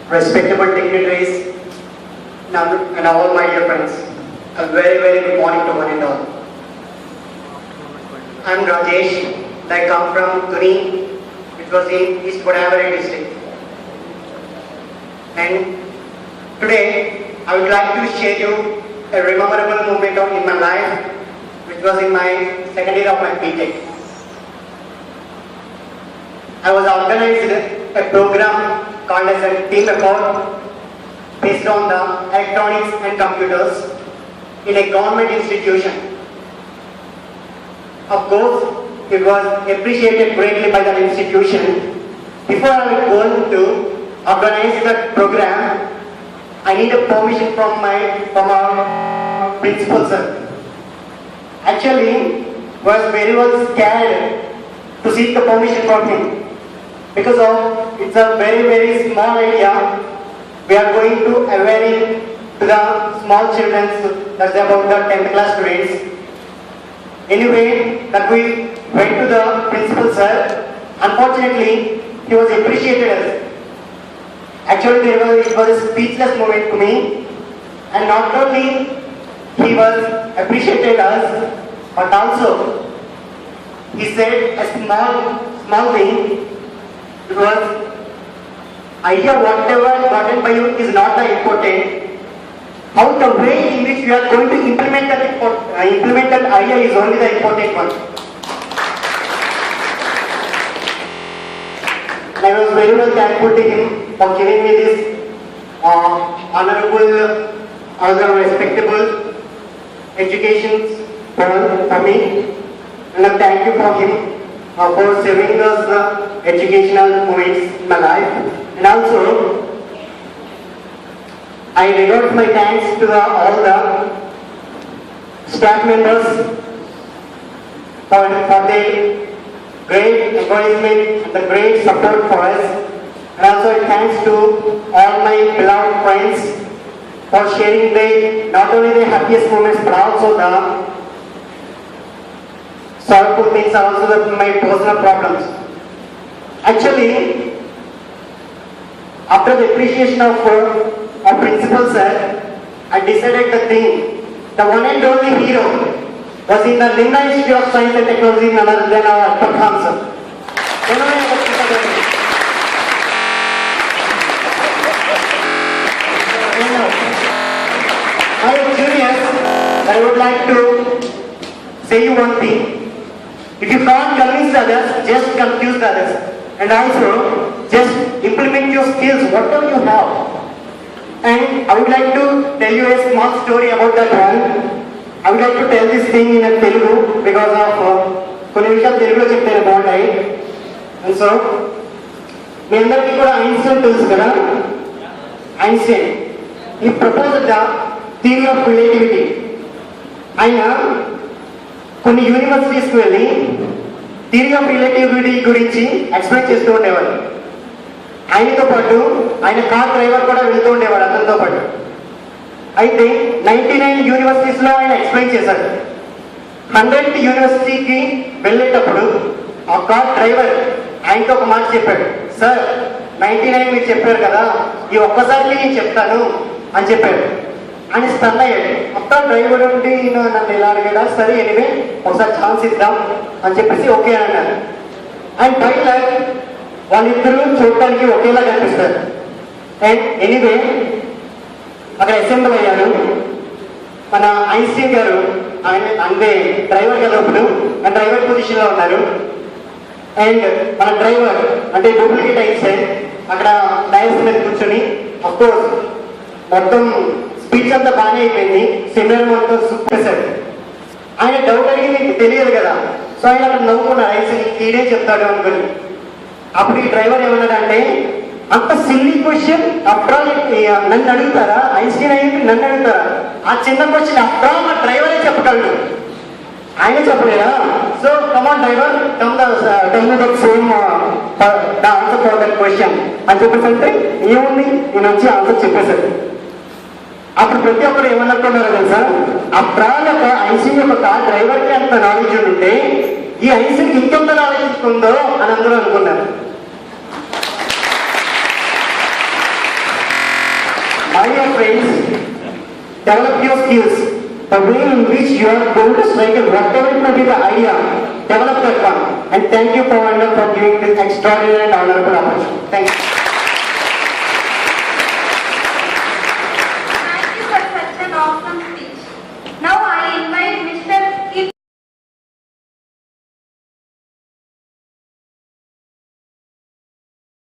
respectable dignitaries, and all my dear friends. A very, very good morning to one and all. I am Rajesh. I come from Tuni, which was in East Godavari district. And today, I would like to share you a memorable moment in my life, which was in my second year of my BTech. I was organized a program called as a team effort based on the electronics and computers in a government institution. Of course, it was appreciated greatly by the institution. Before I was going to organize the program, I needed permission from our principal sir. Actually, was very well scared to seek the permission from him because of it's a very, very small area. We are going to aware to the small children, that's about the 10th class students. Anyway, that we went to the principal sir. Unfortunately, he was appreciated us. Actually, it was a speechless moment to me. And not only he was appreciated us, but also he said a small thing. It was idea whatever gotten by you is not the important. How the way in which you are going to implement that idea is only the important one. I was very well thankful to him for giving me this honorable, respectable education for me. And I thank you for him for saving us educational moments in my life. And also, I regard my thanks to all the staff members for their great encouragement and the great support for us. And also thanks to all my beloved friends for sharing not only the happiest moments but also the sorrowful things, also my personal problems. Actually, after the appreciation of our principal sir, I decided the thing. The one and only hero was in the Limna Institute of Science and Technology, none other than our Akbar Khan sir. I am curious, I would like to say you one thing. If you can't convince others, just confuse others. And also, just implement your skills, whatever you have. And I would like to tell you a small story about that one. I would like to tell this thing in a Telugu because of కొన్ని విషయాలు తెలుగులో చెప్తే బాగుంటాయి. And so మీ అందరికీ కూడా Einstein తెలుసు కదా. Einstein ఈ propose the theory of relativity. ఆయన కొన్ని యూనివర్సిటీస్కి వెళ్ళి థియరీ ఆఫ్ రిలేటివిటీ గురించి ఎక్స్ప్లెయిన్ చేస్తూ ఉండేవాడు. ఆయనతో పాటు ఆయన కార్ డ్రైవర్ కూడా వెళ్తూ ఉండేవాడు అతనితో పాటు. అయితే 99 యూనివర్సిటీస్లో ఆయన ఎక్స్ప్లెయిన్ చేశారు. 100th యూనివర్సిటీకి వెళ్ళేటప్పుడు ఆ కార్ డ్రైవర్ ఆయనతో ఒక మాట చెప్పాడు. సార్ 99 మీరు చెప్పారు కదా, ఈ ఒక్కసారి నేను చెప్తాను అని చెప్పాడు. ఆయన స్టన్ అయ్యాడు. మొత్తం డ్రైవర్ ఉండి నన్ను ఎలా అడిగాడా, సరే ఎనివే ఒకసారి ఛాన్స్ ఇద్దాం అని చెప్పేసి ఓకే అని అన్నారు. అండ్ బై లక్ వాళ్ళిద్దరూ చూడటానికి ఒకేలా కనిపిస్తారు. అండ్ ఎనీవే అక్కడ అసెంబ్లీ అయ్యారు. మన ఐన్స్టీన్ గారు ఆయన అంటే డ్రైవర్ కదా ఇప్పుడు డ్రైవర్ పొజిషన్లో ఉన్నారు. అండ్ మన డ్రైవర్ అంటే డూప్లికేట్ ఐన్స్టైన్ అక్కడ డైస్ మీద కూర్చొని అఫ్కోర్స్ మొత్తం స్పీచ్ అంతా బాగానే అయిపోయింది. సెమినార్ మొత్తం చూపేశాడు. ఆయన డౌట్ అడిగింది తెలియదు కదా, సో ఆయన అక్కడ నవ్వుకున్నారు. ఐన్స్టైన్ ఈడే చెప్తాడు అనుకుని. అప్పుడు ఈ డ్రైవర్ ఏమన్నాడంటే, అంత సిల్లీ క్వశ్చన్ అఫ్టర్ నన్ను అడుగుతారా, ఐన్స్టీన్ అయ్యి నన్ను అడుగుతారా, ఆ చిన్న క్వశ్చన్ అఫ్టర్ మా డ్రైవరే చెప్పగలడు, ఆయన చెప్పలేదా? So come on driver cum the same the answer for that question అని చెప్పేసి అంటే ఏముంది నేను వచ్చి ఆన్సర్ చెప్పేశాడు. అప్పుడు ప్రతి ఒక్కరు ఏమనుకున్నారు తెలుసా, అఫ్టర్ ఐన్స్టీన్ యొక్క కార్ డ్రైవర్కి అంత నాలెడ్జ్ ఉంటే ఈ ఐన్స్టీన్కి ఇంకెంత నాలెడ్జ్ ఉందో అని అందరూ అనుకున్నారు. My dear friends, develop your skills. The way in which you are going to strike it, whatever it may be the idea, develop that one. And thank you for giving this extraordinary and honorable opportunity. Thank you.